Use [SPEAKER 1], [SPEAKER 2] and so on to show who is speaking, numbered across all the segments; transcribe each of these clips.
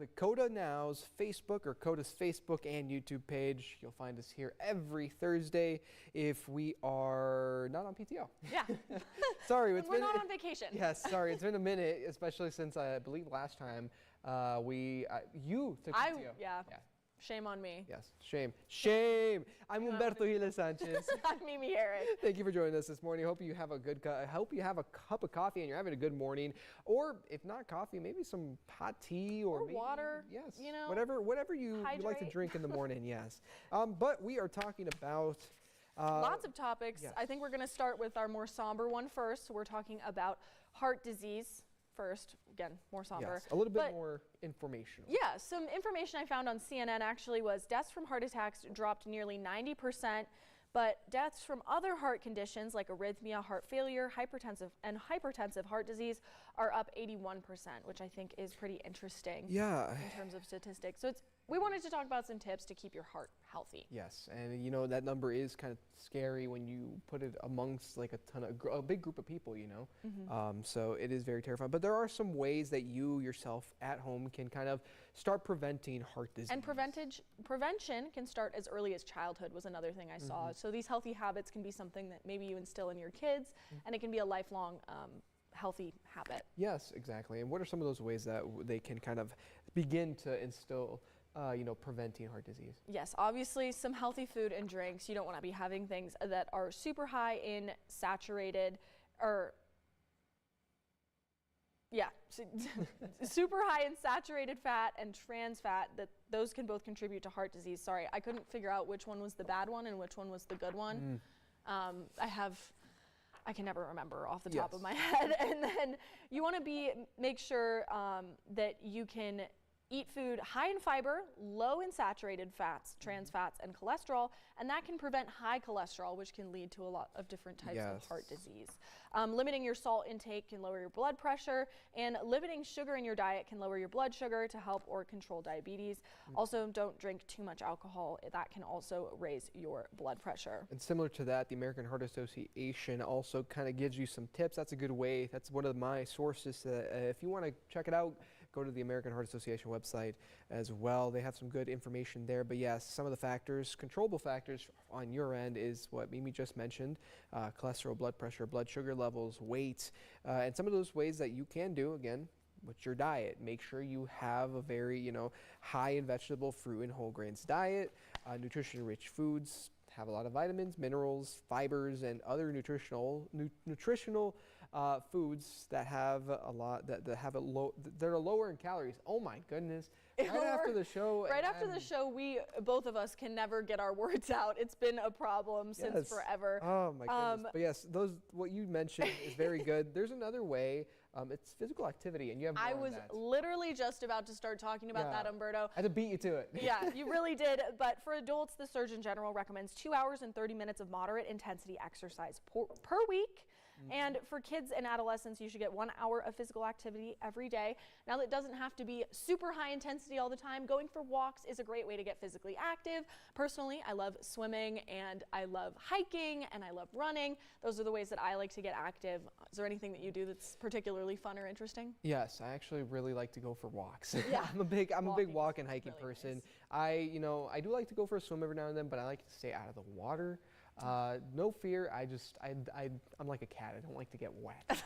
[SPEAKER 1] the KOTA Now's Facebook or KOTA's Facebook and YouTube page. You'll find us here every Thursday if we are not on PTO.
[SPEAKER 2] Yeah.
[SPEAKER 1] Sorry,
[SPEAKER 2] we're not on vacation.
[SPEAKER 1] Yes, sorry, it's been a minute, especially since I believe last time you took PTO.
[SPEAKER 2] Yeah. Shame on me.
[SPEAKER 1] Yes, shame. Shame. I'm Humberto Giles Sanchez.
[SPEAKER 2] I'm Mimi Eric.
[SPEAKER 1] Thank you for joining us this morning. Hope you have a cup of coffee and you're having a good morning. Or if not coffee, maybe some hot tea or maybe,
[SPEAKER 2] water.
[SPEAKER 1] Yes.
[SPEAKER 2] You know,
[SPEAKER 1] whatever you like to drink in the morning. Yes. But we are talking about
[SPEAKER 2] lots of topics.
[SPEAKER 1] Yes.
[SPEAKER 2] I think we're going to start with our more somber one first. So we're talking about heart disease first. Again, more somber.
[SPEAKER 1] Yes, a little bit more informational.
[SPEAKER 2] Yeah, some information I found on CNN actually was deaths from heart attacks dropped nearly 90%, but deaths from other heart conditions like arrhythmia, heart failure, hypertensive heart disease are up 81%, which I think is pretty interesting.
[SPEAKER 1] Yeah.
[SPEAKER 2] In terms of statistics. So we wanted to talk about some tips to keep your heart healthy.
[SPEAKER 1] Yes, and you know that number is kind of scary when you put it amongst like a big group of people, you know.
[SPEAKER 2] Mm-hmm.
[SPEAKER 1] So it is very terrifying. But there are some ways that you yourself at home can kind of start preventing heart disease.
[SPEAKER 2] And prevention can start as early as childhood was another thing I saw.
[SPEAKER 1] Mm-hmm.
[SPEAKER 2] So these healthy habits can be something that maybe you instill in your kids, and it can be a lifelong healthy habit.
[SPEAKER 1] Yes, exactly. And what are some of those ways that they can kind of begin to instill preventing heart disease?
[SPEAKER 2] Yes, obviously some healthy food and drinks. You don't want to be having things that are super high in saturated super high in saturated fat and trans fat, that those can both contribute to heart disease. Sorry, I couldn't figure out which one was the bad one and which one was the good one. I can never remember off the top of my head. And then you want to make sure that you can eat food high in fiber, low in saturated fats, trans fats, and cholesterol, and that can prevent high cholesterol, which can lead to a lot of different types of heart disease. Limiting your salt intake can lower your blood pressure, and limiting sugar in your diet can lower your blood sugar to help or control diabetes. Also, don't drink too much alcohol. That can also raise your blood pressure.
[SPEAKER 1] And similar to that, the American Heart Association also kind of gives you some tips. That's a good way. That's one of my sources. If you want to check it out, go to the American Heart Association website as well. They have some good information there. But yes, some of the factors, controllable factors on your end is what Mimi just mentioned: cholesterol, blood pressure, blood sugar levels, weight, and some of those ways that you can do, again, with your diet. Make sure you have a very, high in vegetable, fruit, and whole grains diet. Nutrition-rich foods have a lot of vitamins, minerals, fibers, and other nutritional foods that have a lot that are lower in calories. Oh my goodness! Right after the show,
[SPEAKER 2] we both of us can never get our words out. It's been a problem since forever.
[SPEAKER 1] Oh my goodness! But yes, what you mentioned is very good. There's another way. It's physical activity, and you have more
[SPEAKER 2] I
[SPEAKER 1] on
[SPEAKER 2] was
[SPEAKER 1] that.
[SPEAKER 2] Literally just about to start talking about that, Humberto.
[SPEAKER 1] I had to beat you to it.
[SPEAKER 2] Yeah, you really did. But for adults, the Surgeon General recommends 2 hours and 30 minutes of moderate intensity exercise per week. And for kids and adolescents, you should get 1 hour of physical activity every day. Now, that doesn't have to be super high intensity all the time. Going for walks is a great way to get physically active. Personally, I love swimming, and I love hiking, and I love running. Those are the ways that I like to get active. Is there anything that you do that's particularly fun or interesting?
[SPEAKER 1] Yes, I actually really like to go for walks.
[SPEAKER 2] Yeah.
[SPEAKER 1] I'm a big walk and hiking person.
[SPEAKER 2] Nice.
[SPEAKER 1] I do like to go for a swim every now and then, but I like to stay out of the water. No fear. I'm like a cat. I don't like to get wet.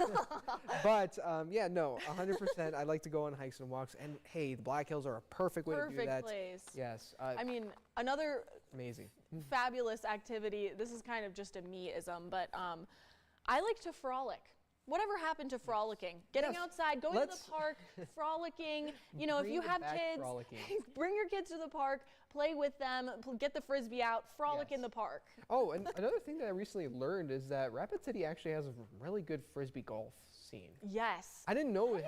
[SPEAKER 1] But 100%. I like to go on hikes and walks. And hey, the Black Hills are a perfect way to do that.
[SPEAKER 2] Perfect place.
[SPEAKER 1] Yes.
[SPEAKER 2] I mean, another
[SPEAKER 1] amazing,
[SPEAKER 2] fabulous activity. This is kind of just a me-ism, but I like to frolic. Whatever happened to frolicking? Getting outside, going to the park, frolicking. If you have kids, bring your kids to the park, play with them, get the Frisbee out, frolic in the park.
[SPEAKER 1] Oh, and another thing that I recently learned is that Rapid City actually has a really good Frisbee golf scene.
[SPEAKER 2] Yes.
[SPEAKER 1] I didn't know it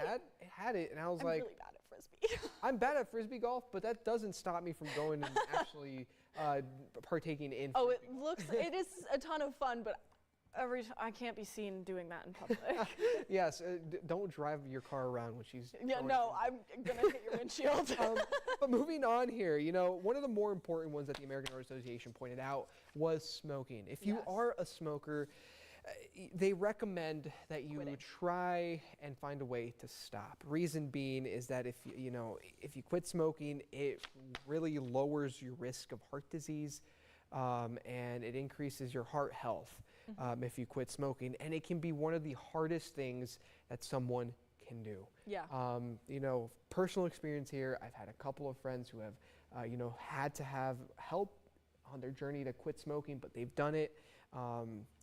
[SPEAKER 1] had it, and I was like,
[SPEAKER 2] I'm really bad at Frisbee.
[SPEAKER 1] I'm bad at Frisbee golf, but that doesn't stop me from going and actually partaking in Frisbee.
[SPEAKER 2] It is a ton of fun, but I can't be seen doing that in public.
[SPEAKER 1] Yes, don't drive your car around when she's.
[SPEAKER 2] Yeah, no, I'm gonna hit your windshield.
[SPEAKER 1] But moving on here, one of the more important ones that the American Heart Association pointed out was smoking. If you are a smoker, They recommend that you
[SPEAKER 2] Quitting.
[SPEAKER 1] try and find a way to stop. Reason being is that if you quit smoking, it really lowers your risk of heart disease, and it increases your heart health if you quit smoking. And it can be one of the hardest things that someone can do.
[SPEAKER 2] Yeah.
[SPEAKER 1] Personal experience here. I've had a couple of friends who have, had to have help on their journey to quit smoking, but they've done it.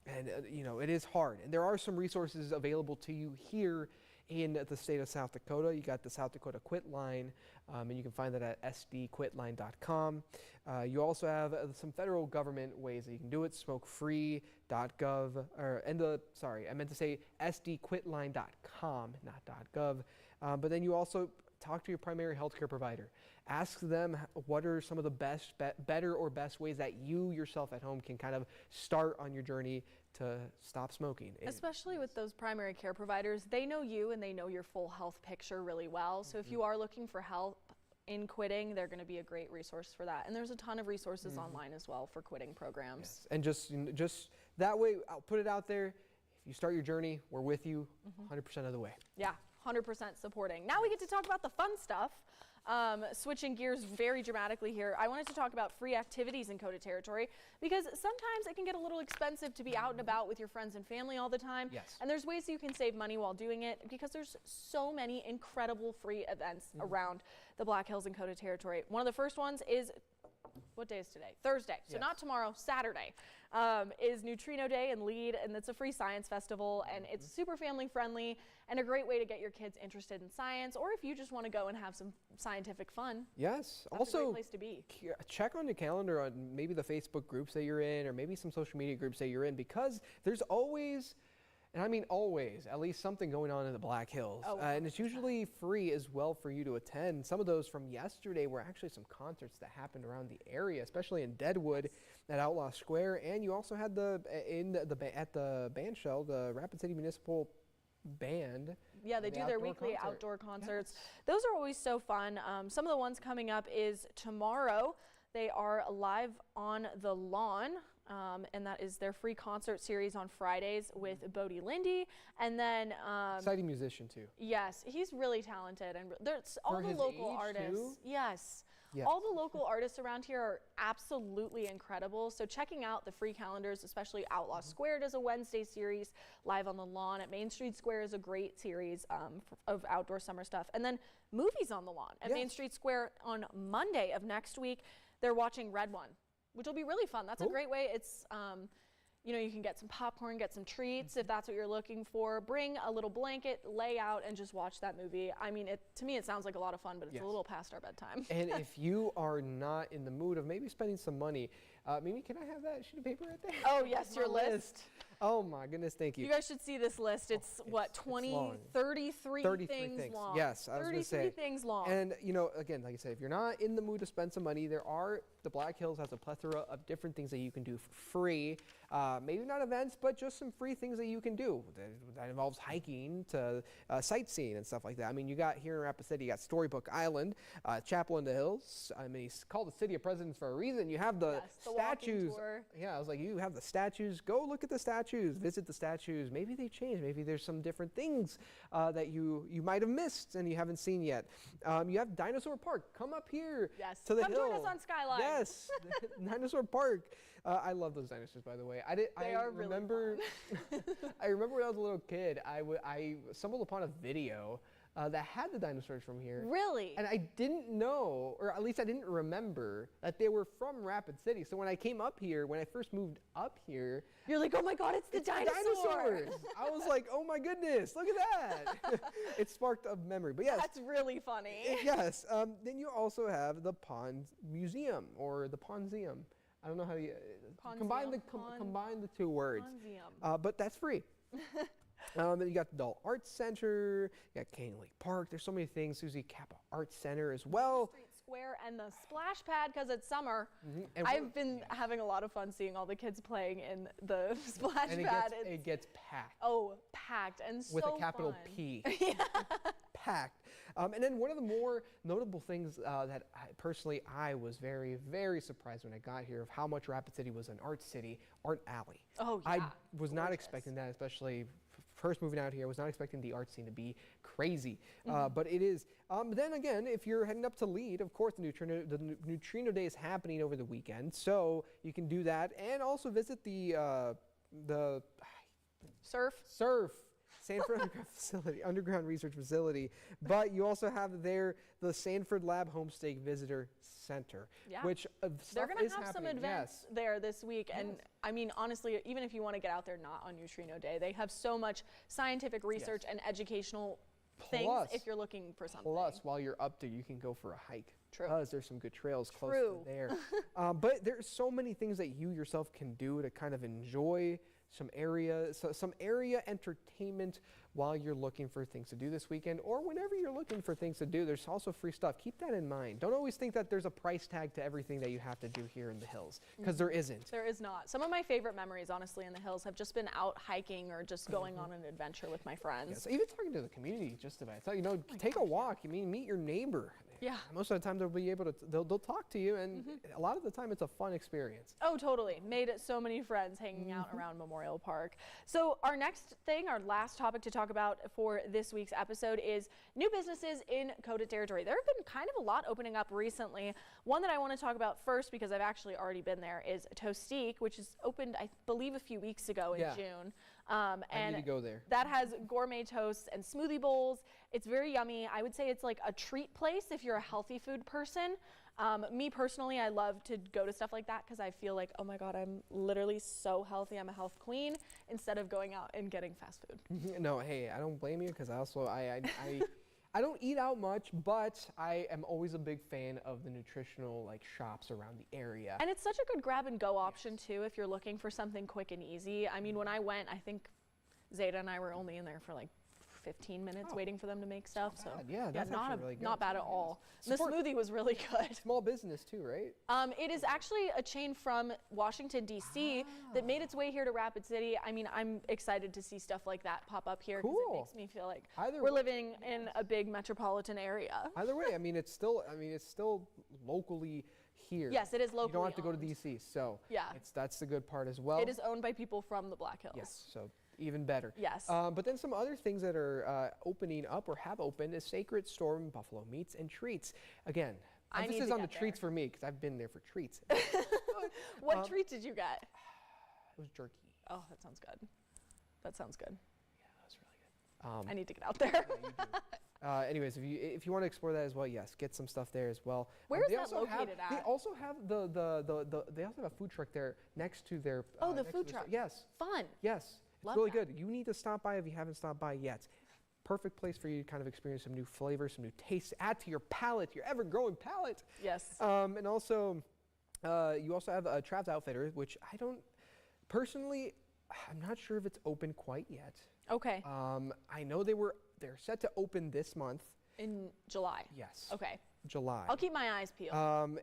[SPEAKER 1] It is hard. And there are some resources available to you here in the state of South Dakota. You got the South Dakota Quit Line, and you can find that at sdquitline.com. You also have some federal government ways that you can do it, smokefree.gov, I meant to say sdquitline.com, not .gov. But then you also talk to your primary healthcare provider. Ask them what are some of the better or best ways that you yourself at home can kind of start on your journey to stop smoking.
[SPEAKER 2] Especially with those primary care providers, they know you and they know your full health picture really well. So if you are looking for help in quitting, they're going to be a great resource for that. And there's a ton of resources online as well for quitting programs.
[SPEAKER 1] Yes. And just that way, I'll put it out there. If you start your journey, we're with you 100% of the way. Yeah.
[SPEAKER 2] 100% supporting. Now we get to talk about the fun stuff. Switching gears very dramatically here, I wanted to talk about free activities in KOTA territory because sometimes it can get a little expensive to be out and about with your friends and family all the time.
[SPEAKER 1] Yes.
[SPEAKER 2] And there's ways you can save money while doing it because there's so many incredible free events around the Black Hills and KOTA territory. One of the first ones is, what day is today? Thursday. So not tomorrow, Saturday is Neutrino Day in Lead, and it's a free science festival, and it's super family friendly and a great way to get your kids interested in science, or if you just want to go and have some scientific fun.
[SPEAKER 1] Yes.
[SPEAKER 2] That's
[SPEAKER 1] also,
[SPEAKER 2] a great place to be.
[SPEAKER 1] Check on your calendar on maybe the Facebook groups that you're in, or maybe some social media groups that you're in, because there's always, and I mean always, at least something going on in the Black Hills. And it's usually free as well for you to attend. Some of those from yesterday were actually some concerts that happened around the area, especially in Deadwood at Outlaw Square. And you also had at the band shell, the Rapid City Municipal Band.
[SPEAKER 2] Yeah, they do their weekly outdoor concerts. Those are always so fun. Some of the ones coming up is tomorrow. They are live on the lawn. And that is their free concert series on Fridays with Bodie Lindy. And then
[SPEAKER 1] exciting musician too.
[SPEAKER 2] Yes, he's really talented, and there's all the local artists.
[SPEAKER 1] Too?
[SPEAKER 2] Yes. All the local artists around here are absolutely incredible. So checking out the free calendars, especially Outlaw Square does a Wednesday series live on the lawn. At Main Street Square is a great series of outdoor summer stuff. And then Movies on the Lawn at Main Street Square on Monday of next week. They're watching Red One, which will be really fun. That's a great way. It's, you can get some popcorn, get some treats if that's what you're looking for. Bring a little blanket, lay out, and just watch that movie. I mean, to me, it sounds like a lot of fun, but it's a little past our bedtime.
[SPEAKER 1] And if you are not in the mood of maybe spending some money, Mimi, can I have that sheet of paper right there?
[SPEAKER 2] Oh, yes, your list.
[SPEAKER 1] Oh, my goodness, thank you.
[SPEAKER 2] You guys should see this list. It's, 33 things long.
[SPEAKER 1] Yes, I was going to say.
[SPEAKER 2] 33 things long.
[SPEAKER 1] And, again, like I said, if you're not in the mood to spend some money, the Black Hills has a plethora of different things that you can do for free. Maybe not events, but just some free things that you can do. That involves hiking to sightseeing and stuff like that. I mean, you got here in Rapid City, you got Storybook Island, Chapel in the Hills. I mean, it's called the City of Presidents for a reason. You have the statues. Yeah, I was like, you have the statues. Go look at the statues, visit the statues. Maybe they changed. Maybe there's some different things that you might have missed and you haven't seen yet. You have Dinosaur Park. Come up here to the hill.
[SPEAKER 2] Come join us on Skyline.
[SPEAKER 1] Yes, Dinosaur Park. I love those dinosaurs, by the way. I remember when I was a little kid, I stumbled upon a video that had the dinosaurs from here.
[SPEAKER 2] Really?
[SPEAKER 1] And I didn't know, or at least I didn't remember, that they were from Rapid City. So when I came up here, when I first moved up here,
[SPEAKER 2] you're like, oh my God, it's the
[SPEAKER 1] dinosaurs. I was like, oh my goodness, look at that. It sparked a memory. But yes.
[SPEAKER 2] That's really funny.
[SPEAKER 1] Yes. Then you also have the Pond Museum, or the Pondseum. I don't know how you combine the two words. But that's free. You got the Dull Arts Center, you got Canyon Lake Park. There's so many things. Susie Kappa Arts Center as well.
[SPEAKER 2] Street Square and the splash pad because it's summer. I've been having a lot of fun seeing all the kids playing in the splash pad.
[SPEAKER 1] It gets packed.
[SPEAKER 2] Oh, packed and so
[SPEAKER 1] with a capital
[SPEAKER 2] fun.
[SPEAKER 1] P. Packed. And then one of the more notable things that I was very, very surprised when I got here of how much Rapid City was an art city, art alley.
[SPEAKER 2] Oh, yeah.
[SPEAKER 1] I was not expecting that, especially first moving out here. I was not expecting the art scene to be crazy, but it is. Then again, if you're heading up to Lead, of course, the Neutrino Day is happening over the weekend, so you can do that and also visit the Surf Sanford Underground Research Facility. But you also have there the Sanford Lab Homestay Visitor Center, which
[SPEAKER 2] they're going to have some events there this week. And I mean, honestly, even if you want to get out there not on Neutrino Day, they have so much scientific research and educational things if you're looking for something.
[SPEAKER 1] Plus, while you're up there, you can go for a hike.
[SPEAKER 2] True.
[SPEAKER 1] Because there's some good trails close to there. But there's so many things that you yourself can do to kind of enjoy some area entertainment while you're looking for things to do this weekend, or whenever you're looking for things to do. There's also free stuff. Keep that in mind. Don't always think that there's a price tag to everything that you have to do here in the hills, because there isn't.
[SPEAKER 2] There is not. Some of my favorite memories, honestly, in the hills have just been out hiking or just going on an adventure with my friends.
[SPEAKER 1] Yeah, so even talking to the community, just about. So, take a walk. Meet your neighbor.
[SPEAKER 2] Yeah.
[SPEAKER 1] Most of the time they'll talk to you, and a lot of the time it's a fun experience.
[SPEAKER 2] Oh, totally. Made so many friends hanging out around Memorial Park. So our last topic to talk about for this week's episode is new businesses in KOTA territory. There have been kind of a lot opening up recently. One that I want to talk about first, because I've actually already been there, is Toastique, which is opened, I believe, a few weeks ago in June.
[SPEAKER 1] I need to go there.
[SPEAKER 2] That has gourmet toasts and smoothie bowls. It's very yummy. I would say it's like a treat place if you're a healthy food person. Me personally, I love to go to stuff like that because I feel like, oh my God, I'm literally so healthy. I'm a health queen instead of going out and getting fast food.
[SPEAKER 1] No, hey, I don't blame you, because I don't eat out much, but I am always a big fan of the nutritional shops around the area.
[SPEAKER 2] And it's such a good grab and go option too if you're looking for something quick and easy. I mean, when I went, I think Zeta and I were only in there for 15 minutes waiting for them to make stuff. So
[SPEAKER 1] yeah, that's actually really good.
[SPEAKER 2] Not bad at all. The smoothie was really good.
[SPEAKER 1] Small business too, right?
[SPEAKER 2] It is actually a chain from Washington, D.C. that made its way here to Rapid City. I mean, I'm excited to see stuff like that pop up here because it makes me feel like we're living in a big metropolitan area.
[SPEAKER 1] Either way, it's still locally here.
[SPEAKER 2] Yes, it is locally.
[SPEAKER 1] You don't have to go to D.C. So that's the good part as well.
[SPEAKER 2] It is owned by people from the Black Hills.
[SPEAKER 1] Yes, so even better.
[SPEAKER 2] Yes.
[SPEAKER 1] But then some other things that are opening up or have opened is Sacred Storm Buffalo Meats and Treats. Again, emphasis on the treats for me, because I've been there for treats.
[SPEAKER 2] What treat did you get?
[SPEAKER 1] It was jerky.
[SPEAKER 2] Oh, that sounds good. That sounds good.
[SPEAKER 1] Yeah, that was really good.
[SPEAKER 2] I need to get out there.
[SPEAKER 1] Yeah, you do. Anyways, if you want to explore that as well, yes, get some stuff there as well.
[SPEAKER 2] Where is that located at?
[SPEAKER 1] They also have they also have a food truck there next to their.
[SPEAKER 2] The food truck.
[SPEAKER 1] Yes.
[SPEAKER 2] Fun.
[SPEAKER 1] Yes.
[SPEAKER 2] Love
[SPEAKER 1] really
[SPEAKER 2] that.
[SPEAKER 1] good. You need to stop by if you haven't stopped by yet. Perfect place for you to kind of experience some new flavors, some new tastes, add to your palate, your ever-growing palate.
[SPEAKER 2] Yes.
[SPEAKER 1] And also, you also have Trav's Outfitters, which I don't, personally, I'm not sure if it's open quite yet.
[SPEAKER 2] Okay.
[SPEAKER 1] I know they're set to open this month.
[SPEAKER 2] In July?
[SPEAKER 1] Yes.
[SPEAKER 2] Okay.
[SPEAKER 1] July.
[SPEAKER 2] I'll keep my eyes peeled.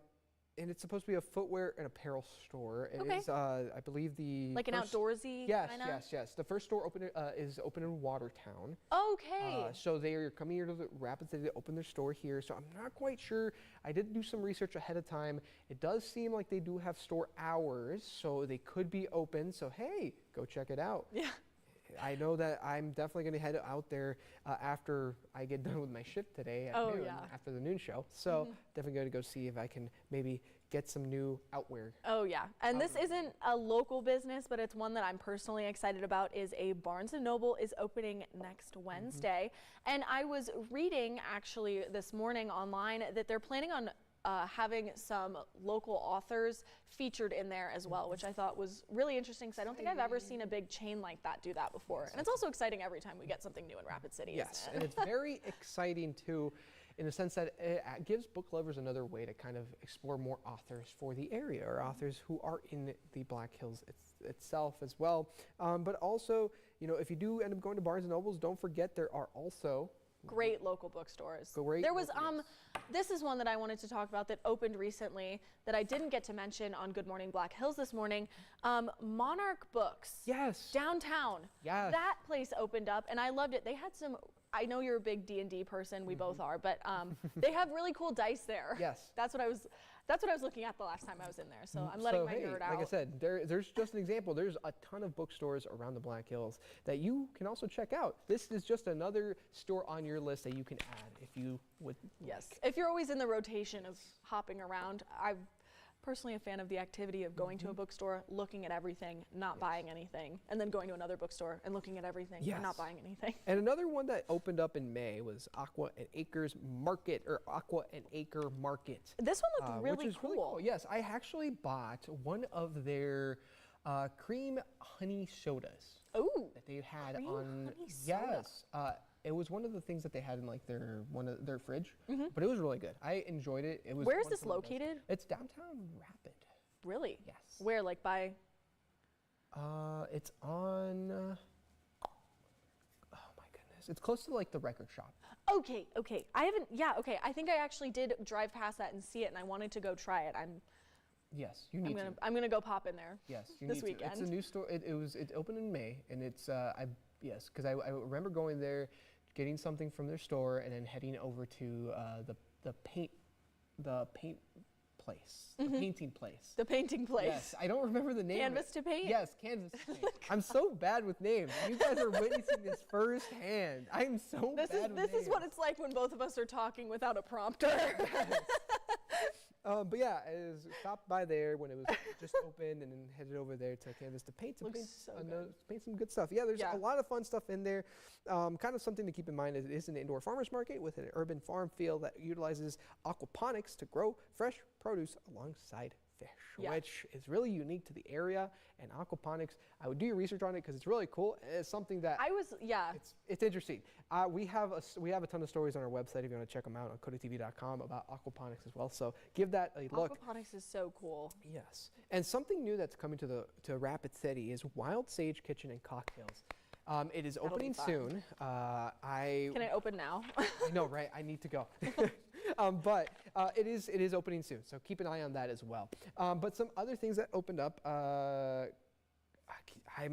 [SPEAKER 1] And it's supposed to be a footwear and apparel store. It is, I believe, the
[SPEAKER 2] an outdoorsy kinda?
[SPEAKER 1] Yes. The first store is open in Watertown.
[SPEAKER 2] Okay.
[SPEAKER 1] So they are coming here to the Rapid City to open their store here. So I'm not quite sure. I did do some research ahead of time. It does seem like they do have store hours, so they could be open. So hey, go check it out.
[SPEAKER 2] Yeah.
[SPEAKER 1] I know that I'm definitely going to head out there after I get done with my shift today at noon, after the noon show. So definitely going to go see if I can maybe get some new outwear.
[SPEAKER 2] Oh yeah, and this isn't a local business, but it's one that I'm personally excited about. Is a Barnes & Noble is opening next Wednesday, and I was reading actually this morning online that they're planning on having some local authors featured in there as well, which I thought was really interesting because I don't think I've ever seen a big chain like that do that before. And it's also exciting every time we get something new in Rapid City.
[SPEAKER 1] Yes, and it's very exciting too, in the sense that it gives book lovers another way to kind of explore more authors for the area, or authors who are in the Black Hills itself as well. But also, if you do end up going to Barnes & Nobles, don't forget there are also
[SPEAKER 2] great local bookstores.
[SPEAKER 1] There was
[SPEAKER 2] this is one that I wanted to talk about that opened recently that I didn't get to mention on Good Morning Black Hills this morning. Monarch Books.
[SPEAKER 1] Yes.
[SPEAKER 2] Downtown.
[SPEAKER 1] Yes.
[SPEAKER 2] That place opened up and I loved it. They had some I know you're a big D&D person. We both are, but they have really cool dice there.
[SPEAKER 1] Yes.
[SPEAKER 2] That's what I was looking at the last time I was in there. So I'm letting my nerd out.
[SPEAKER 1] Like I said, there's just an example. There's a ton of bookstores around the Black Hills that you can also check out. This is just another store on your list that you can add if you would.
[SPEAKER 2] Yes. If you're always in the rotation of hopping around, I'm personally a fan of the activity of going to a bookstore, looking at everything, not buying anything, and then going to another bookstore and looking at everything and not buying anything.
[SPEAKER 1] And another one that opened up in May was Aqua and Acres Market, or Aqua and Acre Market.
[SPEAKER 2] This one looked really
[SPEAKER 1] which is
[SPEAKER 2] cool.
[SPEAKER 1] Really cool. Yes, I actually bought one of their cream honey sodas.
[SPEAKER 2] Ooh.
[SPEAKER 1] That they had
[SPEAKER 2] cream
[SPEAKER 1] on.
[SPEAKER 2] Honey soda.
[SPEAKER 1] Yes. It was one of the things that they had in like their fridge, but it was really good. I enjoyed it. It was.
[SPEAKER 2] Where is this located?
[SPEAKER 1] It's downtown Rapid.
[SPEAKER 2] Really?
[SPEAKER 1] Yes.
[SPEAKER 2] Where, like by?
[SPEAKER 1] It's on. Oh my goodness! It's close to like the record shop.
[SPEAKER 2] Okay. I haven't. Yeah. Okay. I think I actually did drive past that and see it, and I wanted to go try it.
[SPEAKER 1] Yes, you need to.
[SPEAKER 2] I'm gonna go pop in there.
[SPEAKER 1] Yes, you
[SPEAKER 2] this
[SPEAKER 1] need
[SPEAKER 2] weekend.
[SPEAKER 1] To. It's a new store. It opened in May, and it's yes, because I remember going there, getting something from their store, and then heading over to the paint place, the painting place.
[SPEAKER 2] The painting place.
[SPEAKER 1] Yes, I don't remember the name.
[SPEAKER 2] Canvas to paint.
[SPEAKER 1] Yes, canvas to paint. I'm so bad with names. You guys are witnessing this firsthand. I'm so bad with names.
[SPEAKER 2] This is what it's like when both of us are talking without a prompter.
[SPEAKER 1] But yeah, I stopped by there when it was just open, and then headed over there to Canvas to paint some good stuff. Yeah, there's a lot of fun stuff in there. Kind of something to keep in mind is it is an indoor farmers market with an urban farm feel that utilizes aquaponics to grow fresh produce alongside fish, which is really unique to the area. And aquaponics, I would do your research on it because it's really cool. It's something that it's interesting. We have a ton of stories on our website if you want to check them out on KOTATV.com about aquaponics as well. So give that a look.
[SPEAKER 2] Aquaponics is so cool.
[SPEAKER 1] Yes, and something new that's coming to Rapid City is Wild Sage Kitchen and Cocktails. It is opening soon.
[SPEAKER 2] Can I open now?
[SPEAKER 1] I know, right? I need to go. But it is opening soon, so keep an eye on that as well. But some other things that opened up, I'm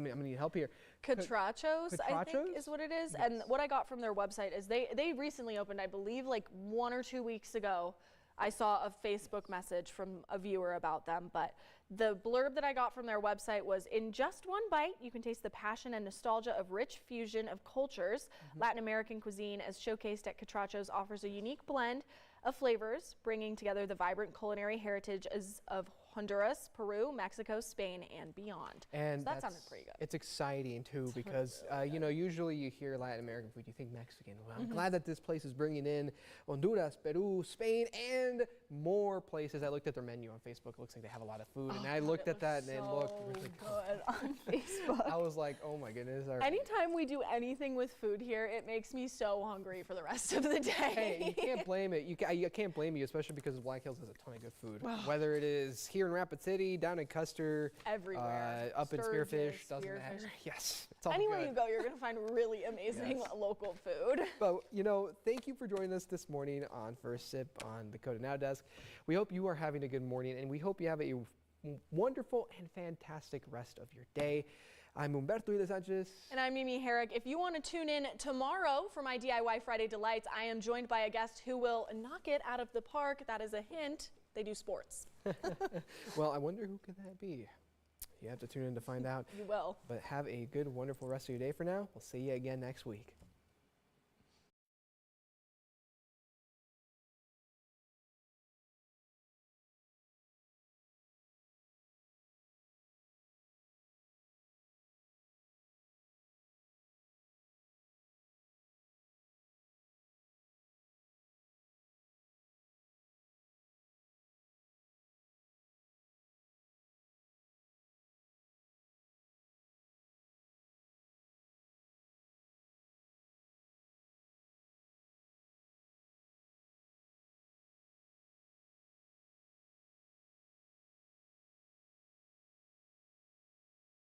[SPEAKER 1] gonna need help here.
[SPEAKER 2] Catrachos, I think is what it is. Yes. And what I got from their website is they recently opened, I believe like 1 or 2 weeks ago. I saw a Facebook message from a viewer about them, but the blurb that I got from their website was, in just one bite, you can taste the passion and nostalgia of rich fusion of cultures. Latin American cuisine, as showcased at Catrachos, offers a unique blend of flavors, bringing together the vibrant culinary heritage of Honduras, Peru, Mexico, Spain, and beyond.
[SPEAKER 1] And
[SPEAKER 2] so that sounded pretty good.
[SPEAKER 1] It's exciting too because usually you hear Latin American food, you think Mexican. Well, I'm glad that this place is bringing in Honduras, Peru, Spain, and more places. I looked at their menu on Facebook. It looks like they have a lot of food, and I looked at that and it looked really
[SPEAKER 2] good on Facebook.
[SPEAKER 1] I was like, oh my goodness.
[SPEAKER 2] Anytime we do anything with food here, it makes me so hungry for the rest of the day.
[SPEAKER 1] Hey, you can't blame it. You can't blame you, especially because Black Hills has a ton of good food. Whether it is here in Rapid City, down in Custer,
[SPEAKER 2] everywhere,
[SPEAKER 1] up in Spearfish, doesn't matter. Yes, it's all
[SPEAKER 2] anywhere
[SPEAKER 1] good.
[SPEAKER 2] you go, you're gonna find really amazing local food.
[SPEAKER 1] But thank you for joining us this morning on First Sip on the KOTA Now desk. We hope you are having a good morning, and we hope you have a wonderful and fantastic rest of your day. I'm Humberto de Sanchez.
[SPEAKER 2] And I'm Mimi Herrick. If you want to tune in tomorrow for my DIY Friday Delights, I am joined by a guest who will knock it out of the park. That is a hint. They do sports.
[SPEAKER 1] Well, I wonder who could that be. You have to tune in to find out.
[SPEAKER 2] You will.
[SPEAKER 1] But have a good, wonderful rest of your day for now. We'll see you again next week.